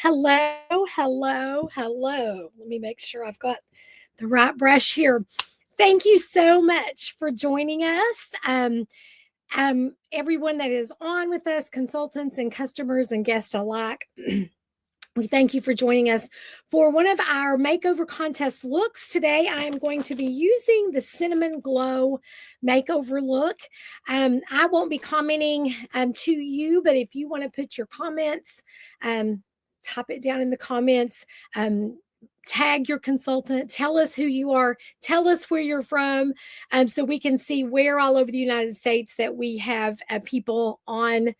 Hello, hello, hello. Let me make sure I've got the right brush here. Thank you so much for joining us. Everyone that is on with us, consultants and customers and guests alike. We thank you for joining us for one of our makeover contest looks. Today, I am going to be using the Cinnamon Glow makeover look. I won't be commenting to you, but if you want to put your comments, type it down in the comments. Tag your consultant, tell us who you are, tell us where you're from, so we can see where all over the United States that we have people on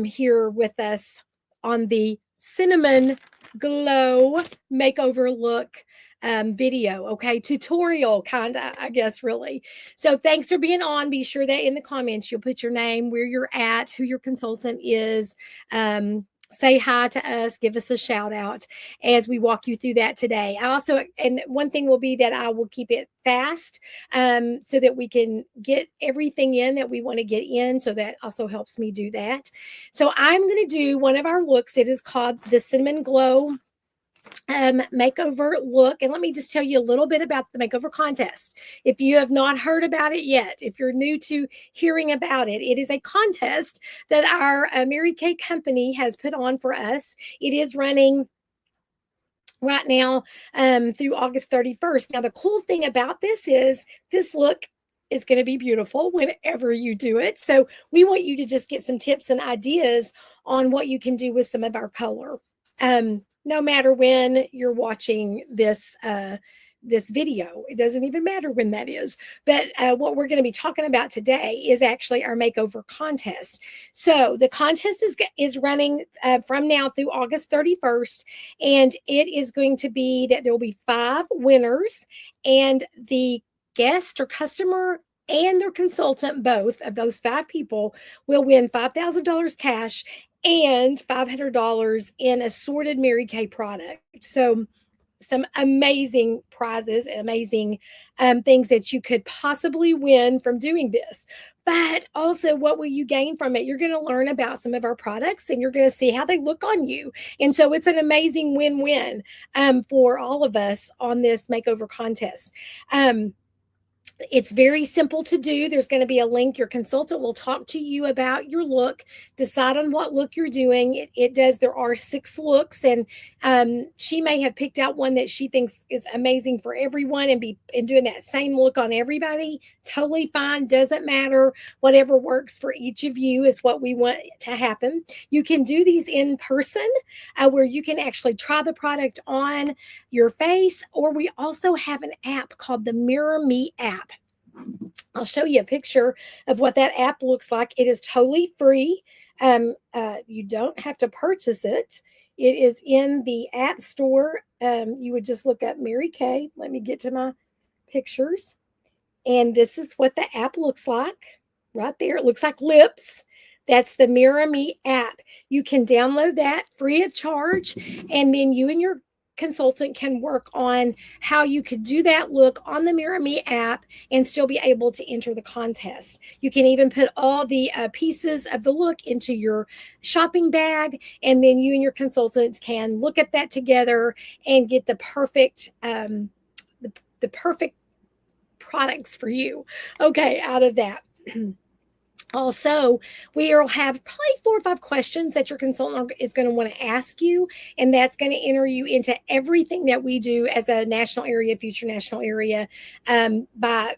here with us on the Cinnamon Glow makeover look video, okay, tutorial kind of, I guess, really. So thanks for being on. Be sure that in the comments you'll put your name, where you're at, who your consultant is. Say hi to us, give us a shout out as we walk you through that today. I also, and one thing will be that I will keep it fast so that we can get everything in that we want to get in. So that also helps me do that. So I'm going to do one of our looks. It is called the Cinnamon Glow makeover look. And let me just tell you a little bit about the makeover contest. If you have not heard about it yet, if you're new to hearing about it, it is a contest that our Mary Kay company has put on for us. It is running right now through August 31st. Now, the cool thing about this is this look is going to be beautiful whenever you do it. So we want you to just get some tips and ideas on what you can do with some of our color. No matter when you're watching this this video, it doesn't even matter when that is. But what we're going to be talking about today is actually our makeover contest. So the contest is running from now through August 31st, and it is going to be that there will be 5 winners, and the guest or customer and their consultant, both of those 5 people, will win $5,000 cash and $500 in assorted Mary Kay product. So some amazing prizes, amazing things that you could possibly win from doing this. But also, what will you gain from it? You're going to learn about some of our products and you're going to see how they look on you. And so it's an amazing win-win for all of us on this makeover contest. It's very simple to do. There's going to be a link. Your consultant will talk to you about your look, decide on what look you're doing. There are 6 looks, and she may have picked out one that she thinks is amazing for everyone and doing that same look on everybody. Totally fine. Doesn't matter. Whatever works for each of you is what we want to happen. You can do these in person where you can actually try the product on your face, or we also have an app called the Mirror Me app. I'll show you a picture of what that app looks like. It is totally free. You don't have to purchase it. It is in the app store. You would just look up Mary Kay. Let me get to my pictures. And this is what the app looks like right there. It looks like lips. That's the Mirror Me app. You can download that free of charge, and then you and your consultant can work on how you could do that look on the Mirror Me app and still be able to enter the contest. You can even put all the pieces of the look into your shopping bag, and then you and your consultant can look at that together and get the perfect the perfect products for you, okay, out of that. Also, we will have probably 4 or 5 questions that your consultant is going to want to ask you, and that's going to enter you into everything that we do as a national area, future national area, by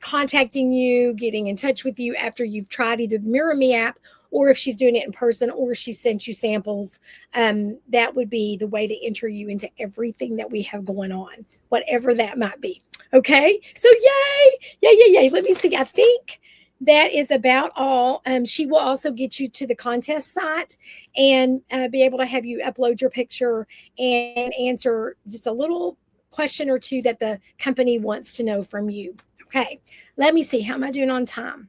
contacting you, getting in touch with you after you've tried either the Mirror Me app, or if she's doing it in person, or she sent you samples. That would be the way to enter you into everything that we have going on, whatever that might be. Okay, so yay, yay, yay, yay. Let me see. I think that is about all. She will also get you to the contest site and be able to have you upload your picture and answer just a little question or 2 that the company wants to know from you. Okay, let me see. How am I doing on time?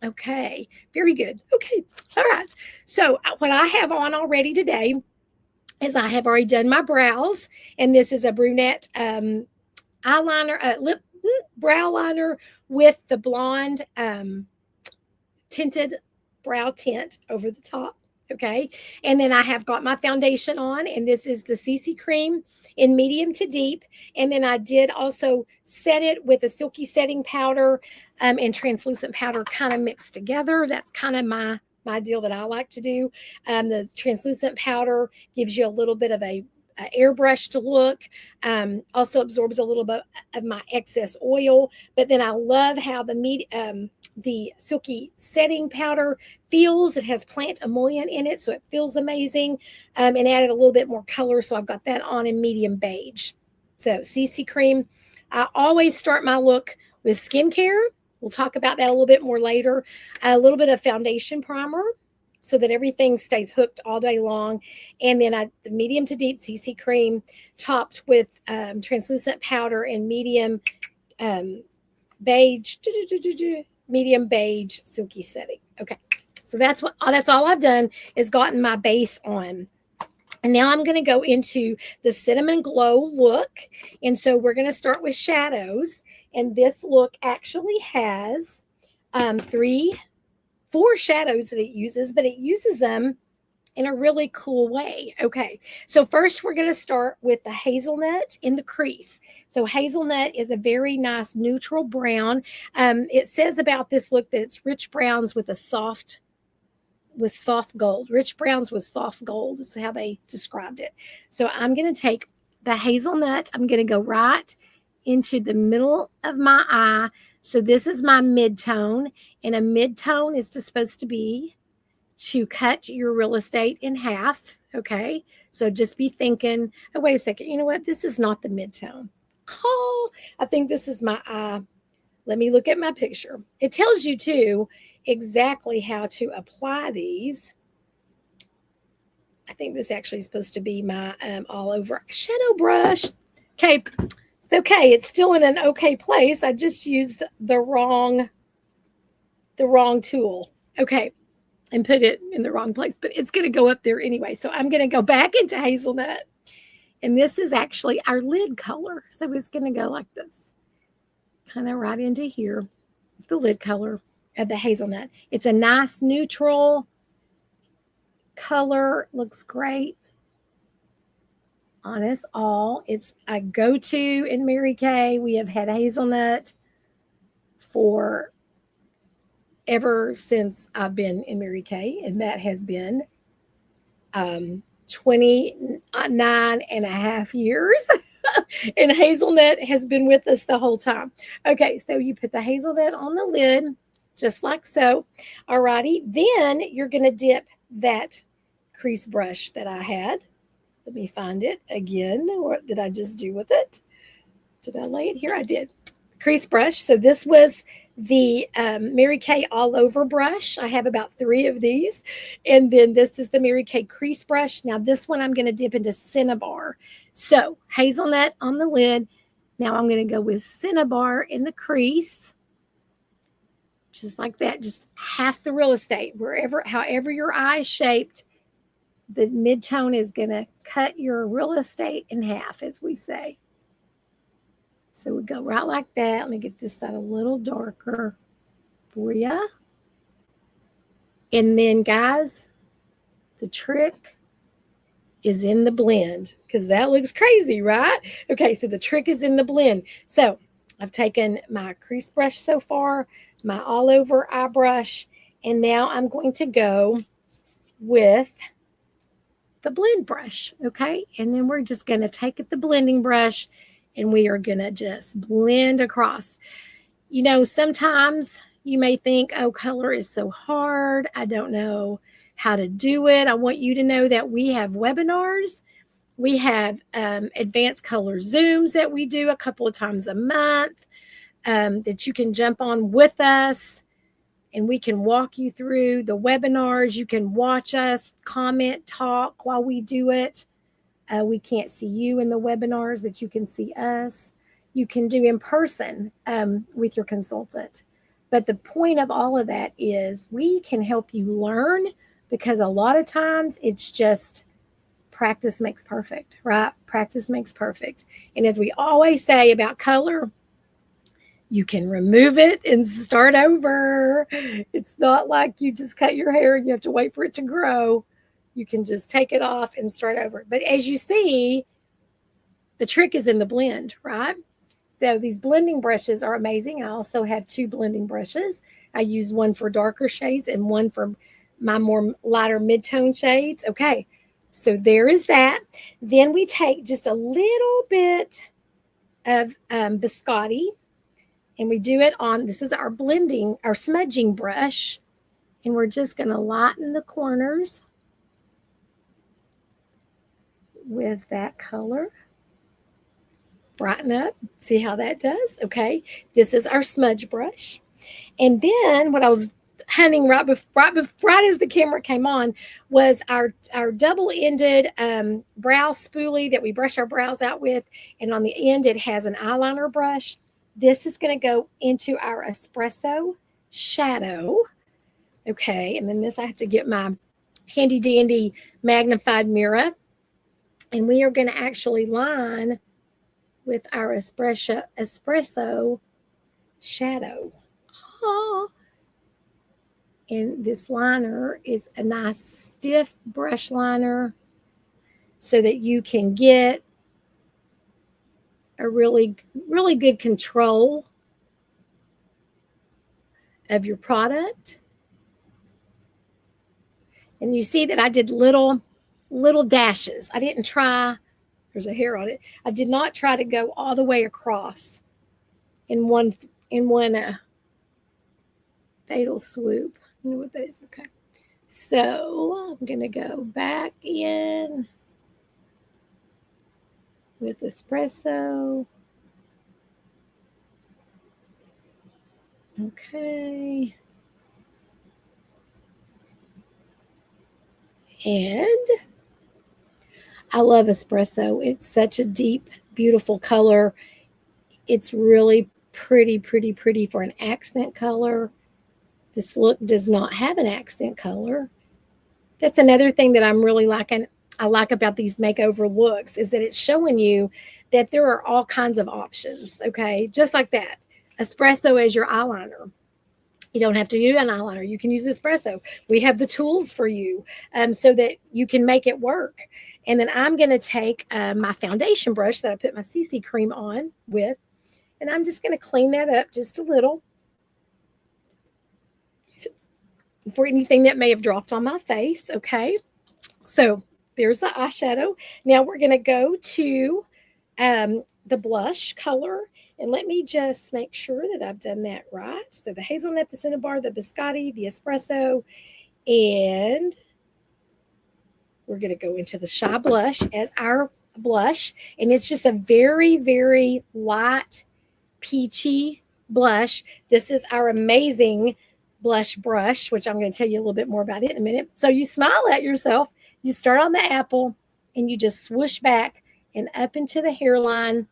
Okay, very good. Okay, all right. So what I have on already today is I have already done my brows, and this is a brunette eyeliner, brow liner with the blonde tinted brow tint over the top. Okay. And then I have got my foundation on, and this is the CC cream in medium to deep. And then I did also set it with a silky setting powder and translucent powder kind of mixed together. That's kind of my deal that I like to do. The translucent powder gives you a little bit of a airbrushed look, also absorbs a little bit of my excess oil. But then I love how the silky setting powder feels. It has plant emollient in it, so it feels amazing, and added a little bit more color. So I've got that on in medium beige. So CC cream. I always start my look with skincare. We'll talk about that a little bit more later. A little bit of foundation primer so that everything stays hooked all day long. And then the medium to deep CC cream topped with translucent powder and medium beige, medium beige silky setting. Okay, so that's all I've done is gotten my base on. And now I'm going to go into the Cinnamon Glow look. And so we're going to start with shadows. And this look actually has 4 shadows that it uses, but it uses them in a really cool way. Okay, so first we're going to start with the hazelnut in the crease. So hazelnut is a very nice neutral brown. It says about this look that it's rich browns with soft gold. Rich browns with soft gold is how they described it. So I'm going to take the hazelnut. I'm going to go right into the middle of my eye. So this is my mid-tone, and a mid-tone is supposed to be to cut your real estate in half. Okay, so just be thinking, oh, wait a second, you know what? This is not the mid-tone. Oh, I think this is my eye. Let me look at my picture. It tells you too exactly how to apply these. I think this actually is supposed to be my all over shadow brush. Okay, it's okay. It's still in an okay place. I just used the wrong tool. Okay, and put it in the wrong place, but it's going to go up there anyway. So I'm going to go back into hazelnut, and this is actually our lid color. So it's going to go like this, kind of right into here, the lid color of the hazelnut. It's a nice neutral color. Looks great on us all. It's a go-to in Mary Kay. We have had hazelnut for ever since I've been in Mary Kay, and that has been 29 and a half years. And hazelnut has been with us the whole time. Okay, so you put the hazelnut on the lid, just like so. Alrighty, then you're going to dip that crease brush that I had. Let me find it again. What did I just do with it? Did I lay it here? I did. Crease brush. So this was the Mary Kay all over brush. I have about 3 of these. And then this is the Mary Kay crease brush. Now this one I'm going to dip into Cinnabar. So hazelnut on the lid. Now I'm going to go with Cinnabar in the crease. Just like that. Just half the real estate. However your eye is shaped, the mid-tone is going to cut your real estate in half, as we say. So we go right like that. Let me get this side a little darker for you. And then, guys, the trick is in the blend, because that looks crazy, right? Okay, so the trick is in the blend. So I've taken my crease brush so far, my all over eye brush, and now I'm going to go with the blend brush, okay? And then we're just going to take the blending brush and we are going to just blend across. You know, sometimes you may think, oh, color is so hard. I don't know how to do it. I want you to know that we have webinars. We have advanced color Zooms that we do a couple of times a month that you can jump on with us, and we can walk you through the webinars. You can watch us, comment, talk while we do it. We can't see you in the webinars, but you can see us. You can do in person with your consultant. But the point of all of that is we can help you learn, because a lot of times it's just practice makes perfect, right? Practice makes perfect. And as we always say about color, you can remove it and start over. It's not like you just cut your hair and you have to wait for it to grow. You can just take it off and start over. But as you see, the trick is in the blend, right? So these blending brushes are amazing. I also have 2 blending brushes. I use one for darker shades and one for my more lighter mid-tone shades. Okay, so there is that. Then we take just a little bit of biscotti, and we do it on, this is our blending, our smudging brush, and we're just going to lighten the corners with that color. Brighten up. See how that does? Okay. This is our smudge brush. And then what I was hunting right as the camera came on was our double-ended brow spoolie that we brush our brows out with. And on the end, it has an eyeliner brush. This is going to go into our espresso shadow. Okay. And then this, I have to get my handy dandy magnified mirror. And we are going to actually line with our espresso shadow. Oh. And this liner is a nice stiff brush liner so that you can get a really, really good control of your product. And you see that I did little dashes. I didn't try, there's a hair on it. I did not try to go all the way across in one fatal swoop. You know what that is? Okay. So I'm going to go back in with espresso. Okay. And I love espresso. It's such a deep, beautiful color. It's really pretty for an accent color. This look does not have an accent color. That's another thing that I'm really liking. I like about these makeover looks is that it's showing you that there are all kinds of options. Okay. Just like that. Espresso as your eyeliner. You don't have to use an eyeliner. You can use espresso. We have the tools for you so that you can make it work. And then I'm going to take my foundation brush that I put my CC cream on with, and I'm just going to clean that up just a little for anything that may have dropped on my face. Okay. So there's the eyeshadow. Now we're going to go to the blush color. And let me just make sure that I've done that right. So the hazelnut, the cinnabar, the biscotti, the espresso, and we're going to go into the Shy Blush as our blush. And it's just a very, very light, peachy blush. This is our amazing blush brush, which I'm going to tell you a little bit more about it in a minute. So you smile at yourself. You start on the apple, and you just swoosh back and up into the hairline.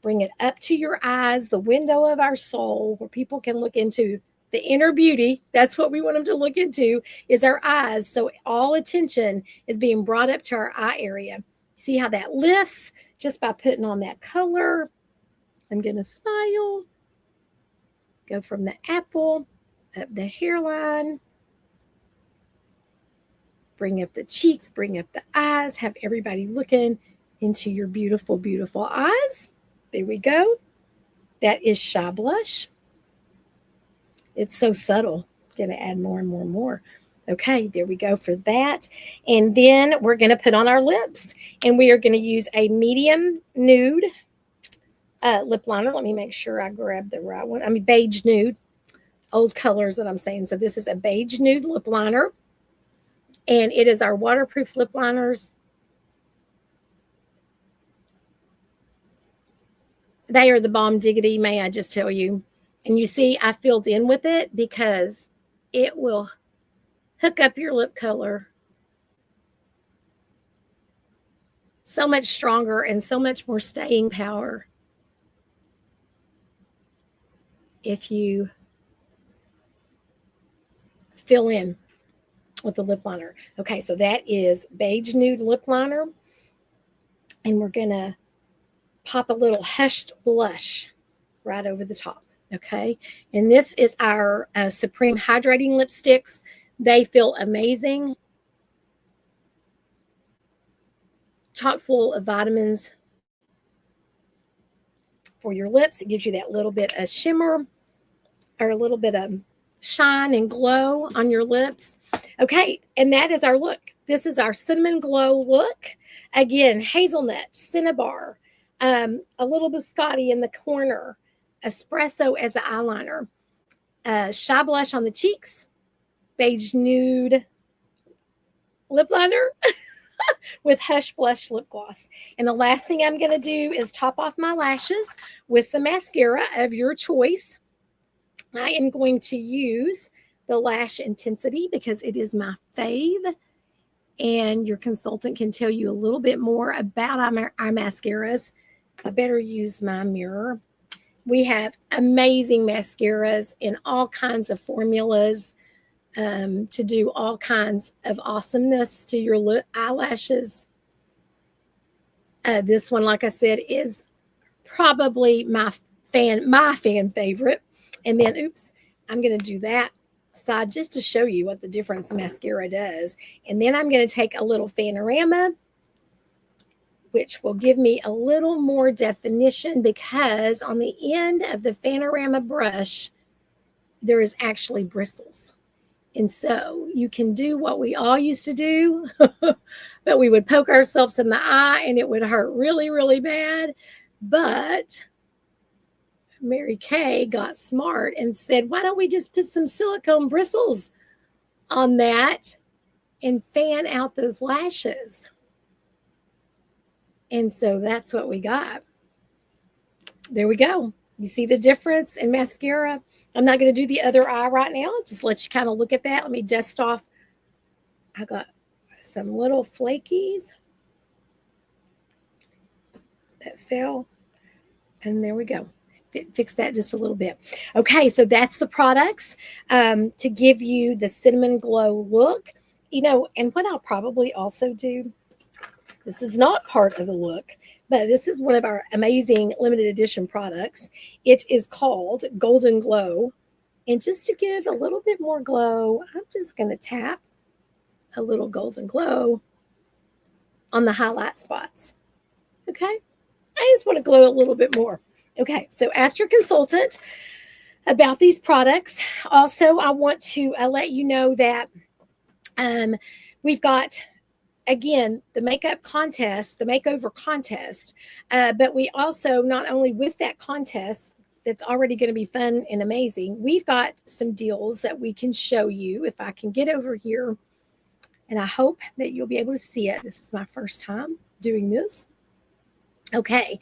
Bring it up to your eyes, the window of our soul, where people can look into the inner beauty. That's what we want them to look into, is our eyes. So all attention is being brought up to our eye area. See how that lifts just by putting on that color. I'm going to smile. Go from the apple up the hairline. Bring up the cheeks, bring up the eyes. Have everybody looking into your beautiful, beautiful eyes. There we go. That is Shy Blush. It's so subtle. Going to add more and more and more. Okay, there we go for that. And then we're going to put on our lips. And we are going to use a medium nude lip liner. Let me make sure I grab the right one. I mean, beige nude. Old colors that I'm saying. So this is a beige nude lip liner. And it is our waterproof lip liners. They are the bomb diggity, may I just tell you. And you see, I filled in with it because it will hook up your lip color so much stronger and so much more staying power if you fill in with the lip liner. Okay, so that is beige nude lip liner. And we're going to pop a little hushed blush right over the top. Okay, and this is our Supreme Hydrating Lipsticks. They feel amazing. chock full of vitamins for your lips. It gives you that little bit of shimmer or a little bit of shine and glow on your lips. Okay, and that is our look. This is our cinnamon glow look. Again, hazelnut, cinnabar, a little biscotti in the corner, espresso as the eyeliner, shy blush on the cheeks, beige nude lip liner with Hush Blush lip gloss. And the last thing I'm going to do is top off my lashes with some mascara of your choice. I am going to use the Lash Intensity because it is my fave. And your consultant can tell you a little bit more about our mascaras. I better use my mirror. We have amazing mascaras in all kinds of formulas to do all kinds of awesomeness to your eyelashes. This one, like I said, is probably my fan favorite. And then, oops, I'm going to do that side just to show you what the difference mascara does. And then I'm going to take a little Fanorama, which will give me a little more definition because on the end of the Fanorama brush, there is actually bristles. And so you can do what we all used to do, but we would poke ourselves in the eye and it would hurt really, really bad. But Mary Kay got smart and said, why don't we just put some silicone bristles on that and fan out those lashes? And so that's what we got. There we go. You see the difference in mascara? I'm not going to do the other eye right now. Just let you kind of look at that. Let me dust off. I got some little flakies that fell. And there we go. Fix that just a little bit. Okay, so that's the products to give you the cinnamon glow look. You know, and what I'll probably also do, this is not part of the look, but this is one of our amazing limited edition products. It is called Golden Glow. And just to give a little bit more glow, I'm just going to tap a little Golden Glow on the highlight spots. Okay, I just want to glow a little bit more. Okay, so ask your consultant about these products. Also, I want to let you know that we've got, again, the makeup contest, the makeover contest, but we also, not only with that contest, that's already going to be fun and amazing, we've got some deals that we can show you. If I can get over here, and I hope that you'll be able to see it. This is my first time doing this. Okay,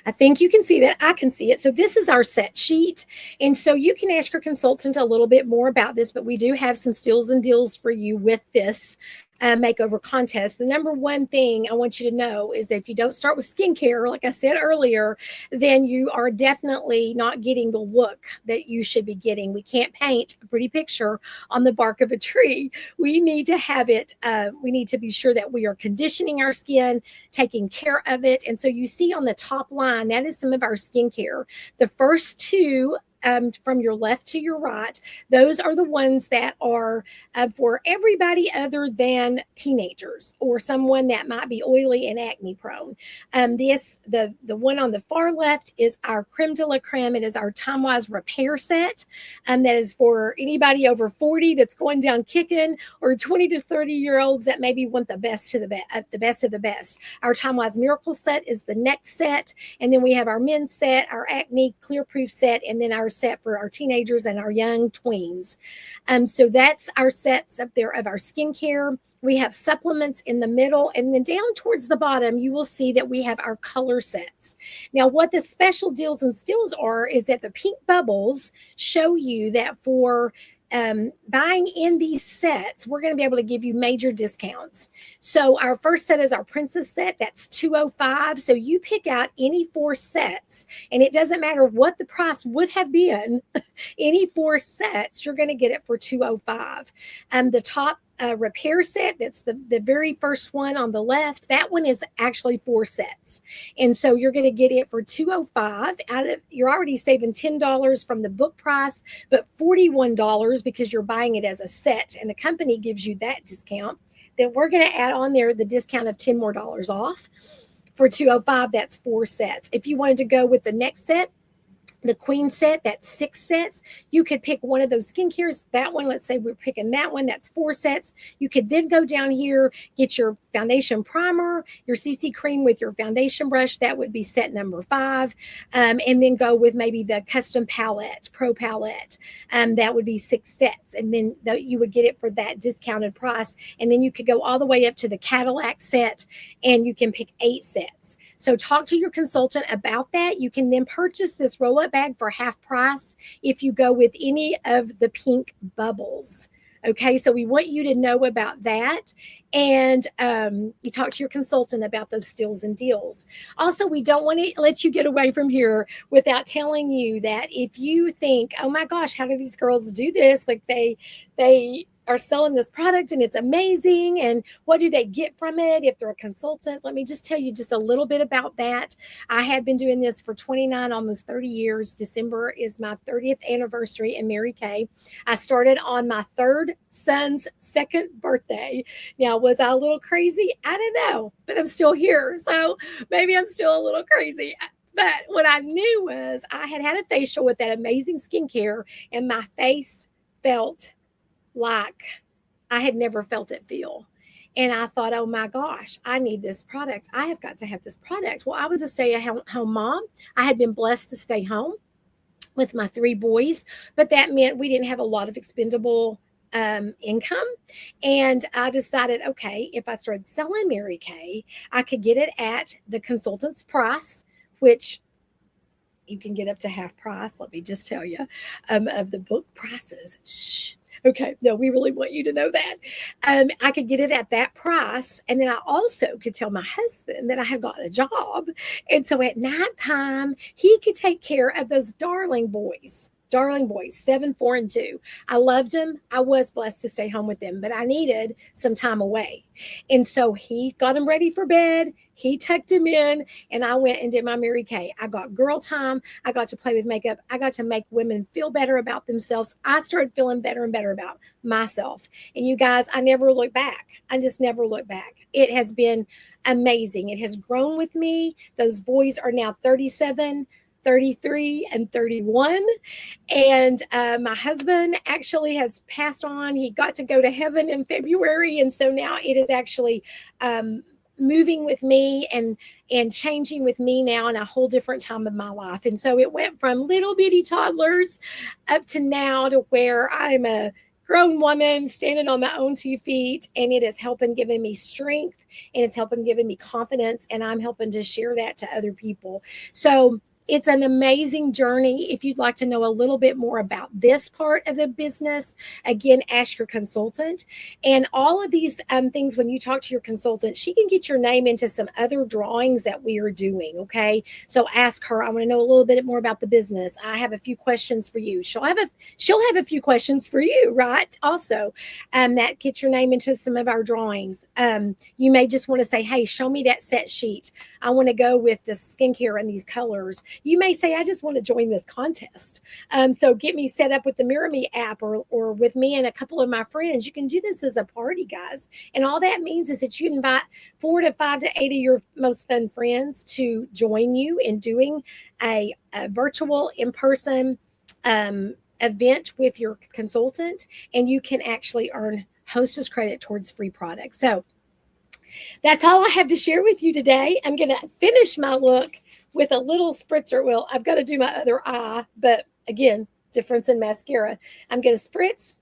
I think you can see that. I can see it. So this is our set sheet. And so you can ask your consultant a little bit more about this, but we do have some steals and deals for you with this makeover contest. The number one thing I want you to know is that if you don't start with skincare, like I said earlier, then you are definitely not getting the look that you should be getting. We can't paint a pretty picture on the bark of a tree. We need to have it. We need to be sure that we are conditioning our skin, taking care of it. And so you see on the top line, that is some of our skincare. The first two from your left to your right, those are the ones that are for everybody other than teenagers or someone that might be oily and acne prone. The one on the far left is our creme de la creme. It is our time-wise repair set. That is for anybody over 40 that's going down kicking, or 20 to 30-year-olds that maybe want the best of the best. Our time-wise miracle set is the next set, and then we have our men's set, our acne clear proof set, and then our set for our teenagers and our young tweens. So that's our sets up there of our skincare. We have supplements in the middle, and then down towards the bottom, you will see that we have our color sets. Now, what the special deals and steals are is that the pink bubbles show you that for buying in these sets, we're going to be able to give you major discounts. So our first set is our princess set. That's $205. So you pick out any 4 sets, and it doesn't matter what the price would have been. Any 4 sets, you're going to get it for $205. The top repair set, that's the very first one on the left, that one is actually 4 sets, and so you're going to get it for $205. You're already saving $10 from the book price, but $41 because you're buying it as a set, and the company gives you that discount. then we're going to add on there the discount of $10 more off. For $205, that's 4 sets. If you wanted to go with the next set, the queen set, that's 6 sets. You could pick one of those skincares. That one, let's say we're picking that one, that's 4 sets. You could then go down here, get your foundation primer, your CC cream with your foundation brush. That would be set number 5. And then go with maybe the custom palette, pro palette. That would be 6 sets. And then you would get it for that discounted price. And then you could go all the way up to the Cadillac set, and you can pick 8 sets. So talk to your consultant about that. You can then purchase this roll-up bag for half price if you go with any of the pink bubbles. Okay, so we want you to know about that. And you talk to your consultant about those steals and deals. Also, we don't want to let you get away from here without telling you that if you think, oh my gosh, how do these girls do this? Like they are selling this product and it's amazing, and what do they get from it if they're a consultant? Let me just tell you just a little bit about that. I have been doing this for 29, almost 30 years. December is my 30th anniversary in Mary Kay. I started on my 3rd son's 2nd birthday. Now, was I a little crazy? I don't know, but I'm still here. So maybe I'm still a little crazy. But what I knew was I had a facial with that amazing skincare, and my face felt like I had never felt it feel. And I thought, oh my gosh, I need this product. I have got to have this product. Well, I was a stay-at-home mom. I had been blessed to stay home with my 3 boys, but that meant we didn't have a lot of expendable income. And I decided, okay, if I started selling Mary Kay, I could get it at the consultant's price, which you can get up to half price. Let me just tell you, of the book prices. Shh. Okay, no, we really want you to know that. I could get it at that price. And then I also could tell my husband that I had gotten a job. And so at nighttime, he could take care of those darling boys, 7, 4, and 2. I loved them. I was blessed to stay home with them, but I needed some time away. And so he got them ready for bed. He tucked him in, and I went and did my Mary Kay. I got girl time. I got to play with makeup. I got to make women feel better about themselves. I started feeling better and better about myself. And you guys, I never look back. I just never look back. It has been amazing. It has grown with me. Those boys are now 37, 33, and 31. And my husband actually has passed on. He got to go to heaven in February. And so now it is actually moving with me and changing with me now in a whole different time of my life. And so it went from little bitty toddlers up to now to where I'm a grown woman standing on my own 2 feet, and it is helping giving me strength, and it's helping giving me confidence, and I'm helping to share that to other people. So it's an amazing journey. If you'd like to know a little bit more about this part of the business, again, ask your consultant. And all of these things, when you talk to your consultant, she can get your name into some other drawings that we are doing, okay? So ask her, I want to know a little bit more about the business. I have a few questions for you. She'll have a few questions for you, right? Also, that gets your name into some of our drawings. You may just want to say, hey, show me that set sheet. I want to go with the skincare and these colors. You may say, I just want to join this contest. So get me set up with the Mirror Me app or with me and a couple of my friends. You can do this as a party, guys. And all that means is that you invite 4 to 5 to 8 of your most fun friends to join you in doing a virtual in-person event with your consultant. And you can actually earn hostess credit towards free products. So that's all I have to share with you today. I'm going to finish my look with a little spritzer. Well, I've got to do my other eye, but again, difference in mascara. I'm going to spritz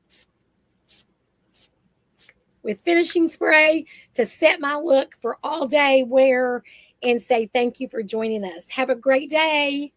with finishing spray to set my look for all day wear and say thank you for joining us. Have a great day.